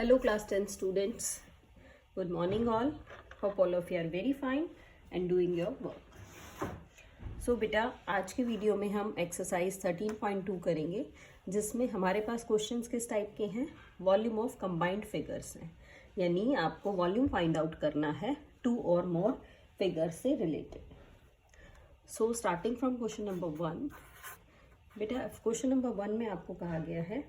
Hello class 10 students. Good morning all. Hope all of you are very fine and doing your work. So बेटा आज के video में हम exercise 13.2 करेंगे जिसमें हमारे पास क्वेश्चंस किस टाइप के हैं, वॉल्यूम ऑफ कंबाइंड फिगर्स हैं, यानी आपको वॉल्यूम फाइंड आउट करना है टू और मोर फिगर्स से related. So starting from question number 1. बेटा क्वेश्चन नंबर 1 में आपको कहा गया है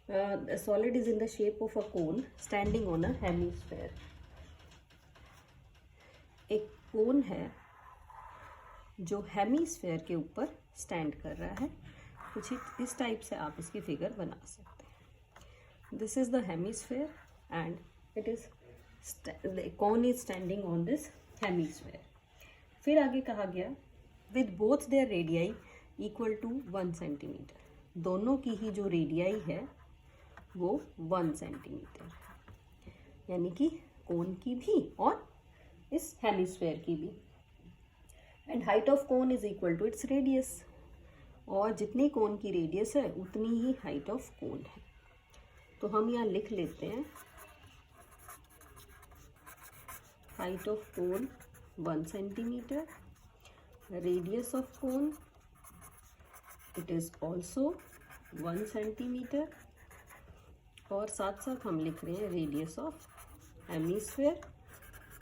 a solid is in the shape of a cone standing on a hemisphere. एक कोन है जो हेमीस्फेयर के ऊपर स्टैंड कर रहा है. कुछ इस टाइप से आप इसकी फिगर बना सकते हैं. This is the hemisphere and it is the cone is standing on this hemisphere. फिर आगे कहा गया with both their radii equal to 1 centimetre. दोनों की ही जो रेडियाई है वो 1 सेंटीमीटर है, यानी कि कोन की भी और इस हेमिस्फेयर की भी. And height of cone is equal to its radius. और जितनी कोन की रेडियस है उतनी ही हाइट ऑफ कोन है. तो हम यहाँ लिख लेते हैं height of cone 1 centimetre, radius of cone it is also 1 centimetre, और साथ साथ हम लिख रहे हैं रेडियस ऑफ हेमिस्फेयर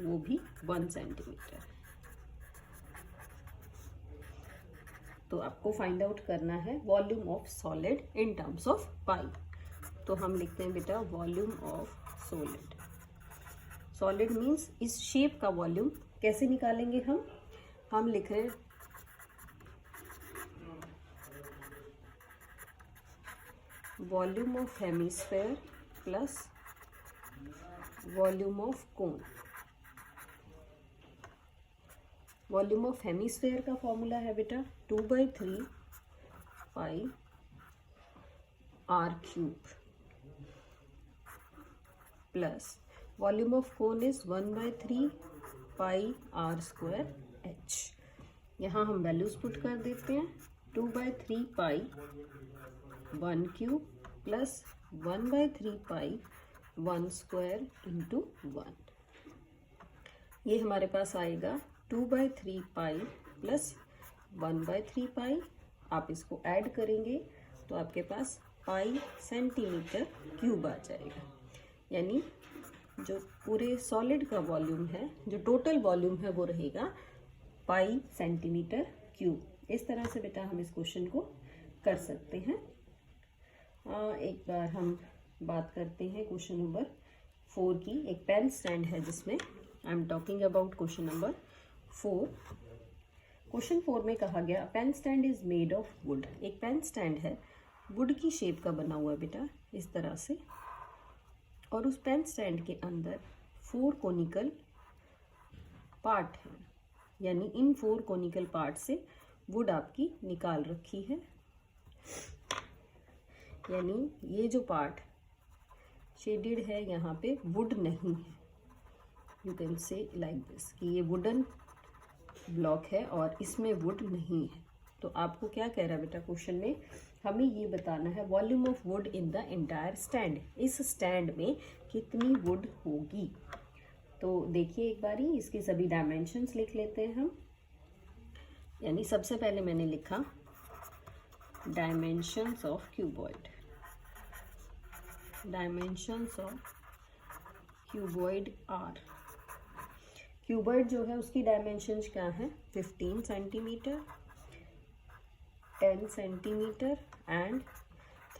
वो भी 1 सेंटीमीटर. तो आपको फाइंड आउट करना है volume of solid in terms of pi. तो हम लिखते हैं बेटा volume of solid. Solid means इस शेप का वॉल्यूम. कैसे निकालेंगे हम लिख रहे हैं volume of hemisphere plus volume of cone. Volume of hemisphere का फॉर्मूला है बेटा 2/3 pi r cube plus volume of cone is 1/3 pi r square h. यहाँ हम वैल्यूज पुट कर देते हैं. 2/3 पाई 1 क्यूब प्लस 1/3 पाई 1 स्क्वायर इंटू 1. ये हमारे पास आएगा 2/3 पाई प्लस 1/3 पाई. आप इसको ऐड करेंगे तो आपके पास पाई सेंटीमीटर क्यूब आ जाएगा. यानी जो पूरे सॉलिड का वॉल्यूम है, जो टोटल वॉल्यूम है वो रहेगा पाई सेंटीमीटर क्यूब. इस तरह से बेटा हम इस क्वेश्चन को कर सकते हैं. एक बार हम बात करते हैं क्वेश्चन नंबर 4 की. एक पेन स्टैंड है जिसमें I am talking about question number 4. Question 4 में कहा गया pen stand is made of wood. एक पेन स्टैंड है वुड की शेप का बना हुआ है बेटा इस तरह से, और उस पेन स्टैंड के अंदर 4 कोनिकल पार्ट हैं. यानी इन 4 कोनिकल पार्ट से वुड आपकी निकाल रखी है. यानी ये जो पार्ट शेडेड है यहाँ पे वुड नहीं है. यू कैन से लाइक दिस कि ये वुडन ब्लॉक है और इसमें वुड नहीं है. तो आपको क्या कह रहा है बेटा क्वेश्चन में, हमें ये बताना है volume of would in the entire stand. इस स्टैंड में कितनी वुड होगी. तो देखिए एक बारी इसकी सभी डायमेंशंस लिख लेते हैं हम. यानी सबसे पहले मैंने लिखा dimensions of cuboid. Dimensions of cuboid are. Cuboid जो है उसकी डायमेंशंस क्या है 15 centimetre, 10 centimetre and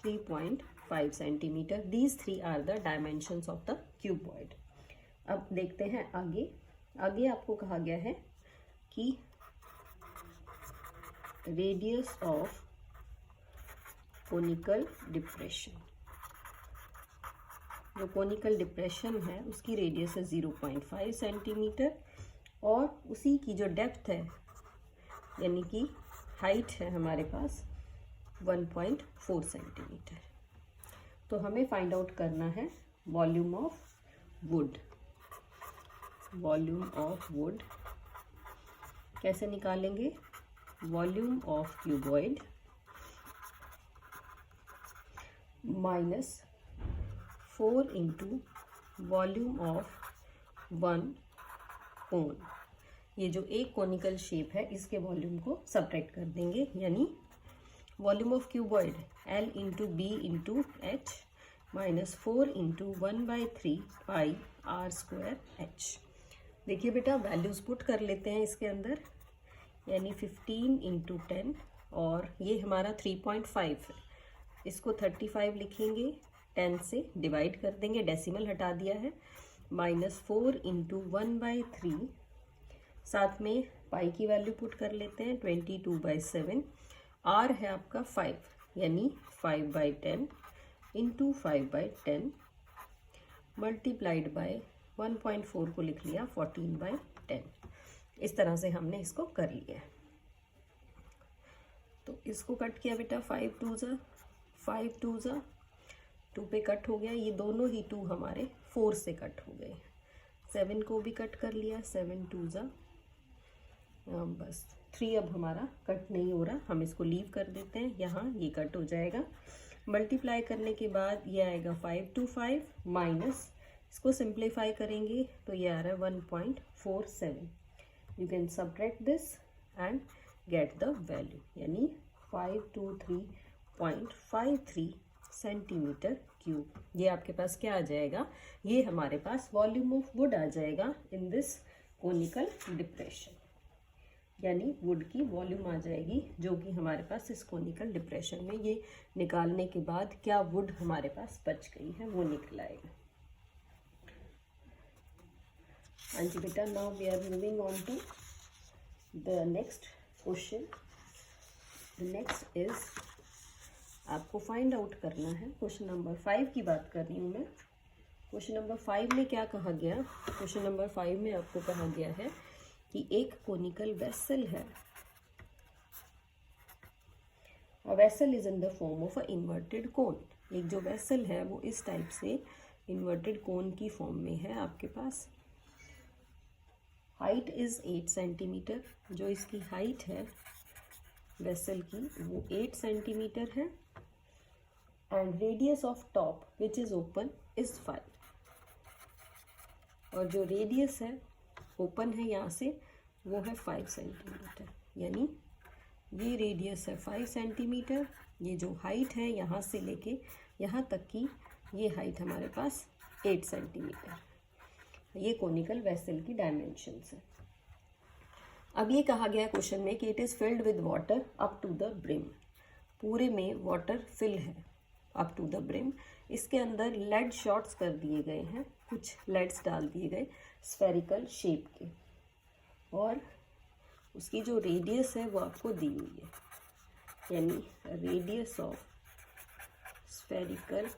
3.5 centimetre. These 3 are the dimensions of the cuboid. अब देखते हैं आगे आपको कहा गया है कि रेडियस ऑफ कोनिकल डिप्रेशन. जो कोनिकल डिप्रेशन है उसकी रेडियस है 0.5 सेंटीमीटर, और उसी की जो डेप्थ है यानी कि हाइट है हमारे पास 1.4 सेंटीमीटर. तो हमें फाइंड आउट करना है volume of would. Volume of would कैसे निकालेंगे, volume of cuboid minus 4 into volume of 1 कोन। ये जो एक कोनिकल शेप है इसके वॉल्यूम को सब्ट्रैक्ट कर देंगे, यानी volume of cuboid L into b into h minus 4 into 1/3 pi r square h. देखिए बेटा, वैल्यूज पुट कर लेते हैं इसके अंदर, यानी 15 इंटू 10 और ये हमारा 3.5 है, इसको 35 लिखेंगे, 10 से डिवाइड कर देंगे, डेसिमल हटा दिया है, माइनस 4 इंटू 1/3, साथ में पाई की वैल्यू पुट कर लेते हैं 22/7, आर है आपका 5, यानी 5/10 इंटू 5/10 मल्टीप्लाइड बाय 1.4 को लिख लिया 14/10। इस तरह से हमने इसको कर लिया है। तो इसको कट किया बेटा, 5 2 ज़ा 2 पे कट हो गया, ये दोनों ही 2 हमारे 4 से कट हो गए। 7 को भी कट कर लिया, 7 2 ज़ा, बस 3 अब हमारा कट नहीं हो रहा, हम इसको लीव कर देते हैं, यहाँ ये कट हो जाएगा। मल्टीप्लाई करने के बाद ये आएगा 5 2 5 माइनस, इसको सिंप्लीफाई करेंगे तो ये आ रहा है 1.47। You can subtract this and get the value, यानी 523.53 सेंटीमीटर क्यूब। ये आपके पास क्या आ जाएगा, ये हमारे पास वॉल्यूम ऑफ वुड आ जाएगा इन दिस कोनिकल डिप्रेशन, यानी वुड की वॉल्यूम आ जाएगी जो कि हमारे पास इस कोनिकल डिप्रेशन में, ये निकालने के बाद क्या वुड हमारे पास बच गई है वो निकल आएगा। हाँ जी बेटा, now we are moving on to the next question. Next is आपको फाइंड आउट करना है, क्वेश्चन नंबर 5 की बात कर रही हूँ मैं। क्वेश्चन नंबर 5 में क्या कहा गया, क्वेश्चन नंबर 5 में आपको कहा गया है कि एक कोनिकल वेसल है, a vessel is in the form of a inverted कोन। एक जो वेसल है वो इस टाइप से इन्वर्टेड कोन की फॉर्म में है आपके पास। हाइट इज 8 सेंटीमीटर, जो इसकी हाइट है वेसल की वो 8 सेंटीमीटर है, and radius of top which is open is 5, और जो रेडियस है ओपन है यहाँ से वो है 5 सेंटीमीटर, यानी ये रेडियस है 5 सेंटीमीटर, ये जो हाइट है यहाँ से लेके यहाँ तक की ये हाइट हमारे पास 8 सेंटीमीटर। ये कोनिकल वेसल की डायमेंशंस है। अब ये कहा गया क्वेश्चन में कि it is filled with water up to the brim, पूरे में वाटर फिल है अप टू द ब्रिम। इसके अंदर लेड शॉट्स कर दिए गए हैं, कुछ लेड्स डाल दिए गए स्फेरिकल शेप के, और उसकी जो रेडियस है वो आपको दी हुई है, यानी radius of spherical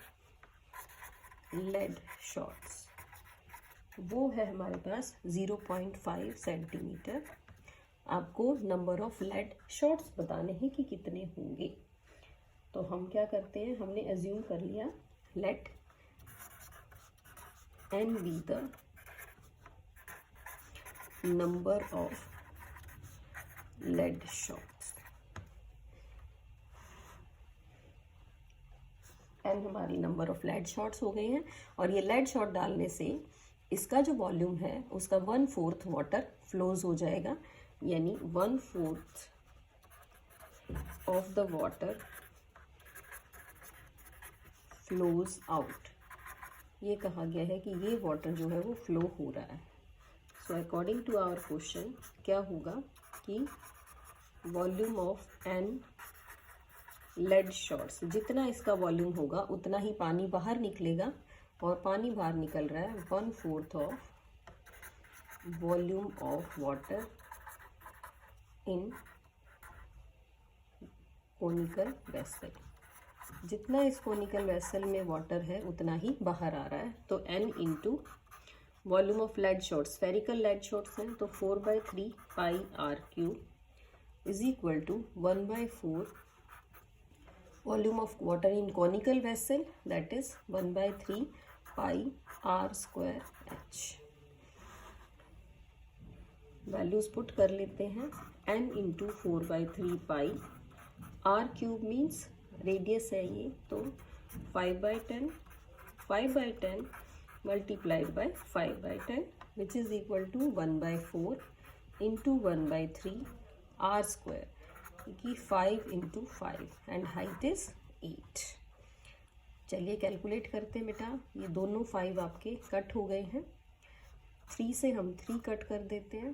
lead shots वो है हमारे पास 0.5 सेंटीमीटर। आपको नंबर ऑफ लेड शॉट्स बताने हैं कि कितने होंगे। तो हम क्या करते हैं, हमने एज्यूम कर लिया let n be the number of lead shots, n हमारी नंबर ऑफ लेड शॉट्स हो गए हैं, और ये लेड शॉट डालने से इसका जो वॉल्यूम है उसका 1/4 वाटर फ्लोज हो जाएगा, यानी 1/4 of the water flows out. ये कहा गया है कि ये वाटर जो है वो फ्लो हो रहा है। So according to our question क्या होगा कि volume of n lead shots, जितना इसका वॉल्यूम होगा उतना ही पानी बाहर निकलेगा, और पानी बाहर निकल रहा है 1/4 of volume of water in conical vessel. जितना इस कोनिकल वेसल में वाटर है उतना ही बाहर आ रहा है। तो n into volume of lead shots, spherical lead shots हैं तो 4/3 pi r cube is equal to 1/4 volume of water in conical vessel, that is 1/3 pi r square h। Values put कर लेते हैं, n into 4/3 pi r cube means radius है ये, तो 5/10 5/10 multiplied by 5/10 which is equal to 1/4 into 1/3 r square, क्योंकि 5 into 5 and height is 8। चलिए calculate करते हैं बेटा। ये दोनों 5 आपके कट हो गए हैं। 3 से हम 3 कट कर देते हैं,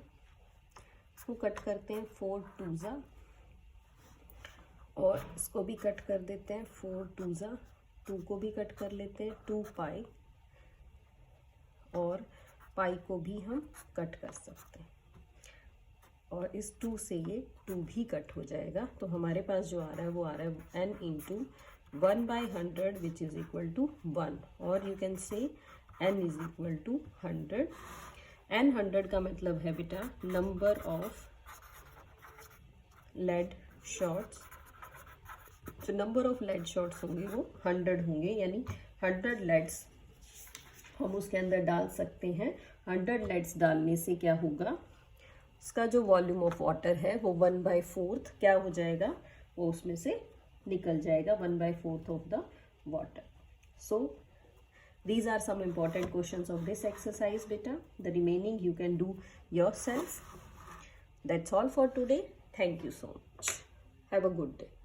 इसको कट करते हैं 4 2 और इसको भी कट कर देते हैं 4 2 2 को भी कट कर लेते हैं 2 पाई, और पाई को भी हम कट कर सकते हैं, और इस 2 से ये 2 भी कट हो जाएगा। तो हमारे पास जो आ रहा है वो आ रहा है n into 1/100 which is equal to 1, और you can say n is equal to 100। n 100 का मतलब है बेटा नंबर ऑफ लेड शॉट्स। जो नंबर ऑफ लेड शॉट्स होंगे वो 100 होंगे, यानी 100 लेड्स हम उसके अंदर डाल सकते हैं। 100 लेड्स डालने से क्या होगा, उसका जो वॉल्यूम ऑफ वाटर है वो 1/4 क्या हो जाएगा, वो उसमें से निकल जाएगा, 1/4 of the water. So these are some important questions of this exercise beta. The remaining you can do yourself. That's all for today. Thank you so much. Have a good day.